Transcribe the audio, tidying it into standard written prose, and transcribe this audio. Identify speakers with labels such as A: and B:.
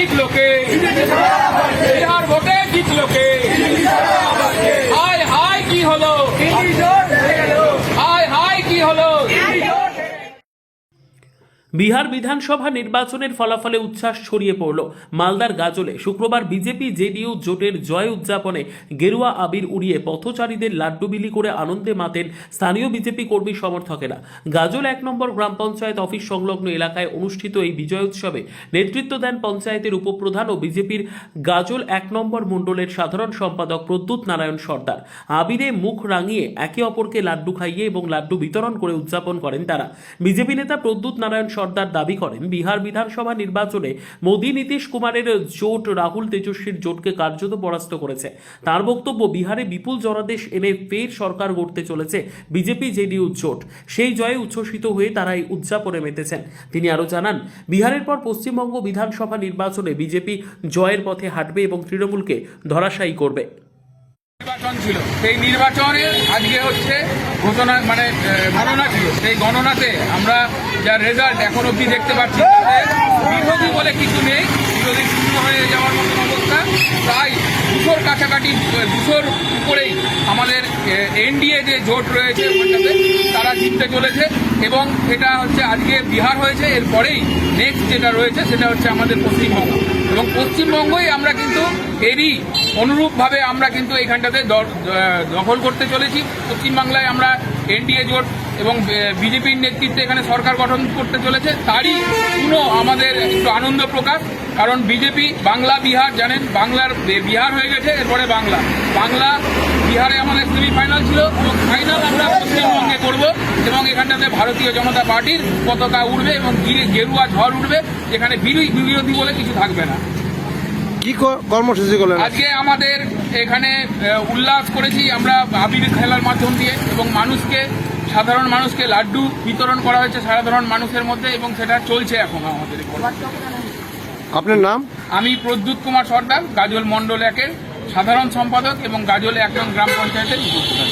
A: জিতলো কে? বিহার ভোটে জিতলো কে? হায় হায় কি হলো? হায় হায় কি হলো?
B: বিহার বিধানসভা নির্বাচনের ফলাফলে উচ্ছ্বাস ছড়িয়ে পড়ল মালদার গাজলে। শুক্রবার বিজেপি জেডিইউ জোটের জয় উদযাপনে গেরুয়া আবির উড়িয়ে পথচারীদের লাড্ডু বিলি করে আনন্দে মাতেন স্থানীয় বিজেপি কর্মী সমর্থকেরা। গাজল 1 নম্বর গ্রাম পঞ্চায়েত অফিস সংলগ্ন এলাকায় অনুষ্ঠিত এই বিজয় উৎসবে নেতৃত্ব দেন পঞ্চায়েতের উপপ্রধান ও বিজেপির গাজল 1 নম্বর মণ্ডলের সাধারণ সম্পাদক প্রদ্যুৎ নারায়ণ সর্দার। আবিরে মুখ রাঙিয়ে একে অপরকে লাড্ডু খাইয়ে এবং লাড্ডু বিতরণ করে উদযাপন করেন তারা। বিজেপি নেতা প্রদ্যুৎ নারায়ণ সর্দার দাবি করেন, বিহার বিধানসভা নির্বাচনে মোদী নীতিশ কুমারের জোট রাহুল তেজস্বীর জোটকে কার্যত পরাস্ত করেছে। তার বক্তব্য, বিহারে বিপুল জনাদেশ এনে ফের সরকার গড়তে চলেছে বিজেপি জেডিইউ জোট। সেই জয়ে উচ্ছ্বসিত হয়ে তারা এই উদযাপনে মেতেছেন। তিনি আরও জানান, বিহারের পর পশ্চিমবঙ্গ বিধানসভা নির্বাচনে বিজেপি জয়ের পথে হাঁটবে এবং তৃণমূলকে ধরাশায়ী করবে।
A: নির্বাচন ছিল, সেই নির্বাচনে আজকে হচ্ছে ঘোষণা গণনা ছিল। সেই গণনাতে আমরা যার রেজাল্ট এখন অব্দি দেখতে পাচ্ছি, বিরোধী বলে কিছু নেই, বিরোধী শূন্য হয়ে যাওয়ার মতন অবস্থা। প্রায় 200-র কাছাকাছি, 200-র উপরেই আমাদের এনডিএ যে জোট রয়েছে ওখানটাতে তারা জিততে চলেছে। এবং এটা হচ্ছে আজকে বিহার হয়েছে, এরপরেই নেক্সট যেটা রয়েছে সেটা হচ্ছে আমাদের পশ্চিমবঙ্গ। এবং পশ্চিমবঙ্গই আমরা কিন্তু এরই অনুরূপভাবে আমরা কিন্তু এইখানটাতে দখল করতে চলেছি। পশ্চিমবাংলায় আমরা এনডিএ জোট এবং বিজেপির নেতৃত্বে এখানে সরকার গঠন করতে চলেছে, তারই কোনো আমাদের একটু আনন্দ প্রকাশ। কারণ বিজেপি বাংলা বিহার জানেন, বাংলার বিহার হয়ে গেছে, এরপরে বাংলা বিহারে আমাদের সেমিফাইনাল ছিল এবং ফাইনাল আমরা পশ্চিমবঙ্গে করব। এবং এখানটাতে ভারতীয় জনতা পার্টির পতাকা উঠবে এবং গেরুয়া ঝড় উঠবে, যেখানে বিরোধী বলে কিছু থাকবে না।
C: কি কর্মসূচি করলেন
A: আজকে? আমাদের এখানে উল্লাস করেছি আমরা আবির খেলার মাধ্যম দিয়ে, এবং সাধারণ মানুষকে লাড্ডু বিতরণ করা হয়েছে সাধারণ মানুষের মধ্যে, এবং সেটা চলছে এখন আমাদের।
C: আপনার নাম?
A: আমি প্রদ্যুৎ কুমার সর্দার, গাজল মণ্ডল 1-এর সাধারণ সম্পাদক এবং গাজল 1 নং গ্রাম পঞ্চায়েতের উপপ্রধান।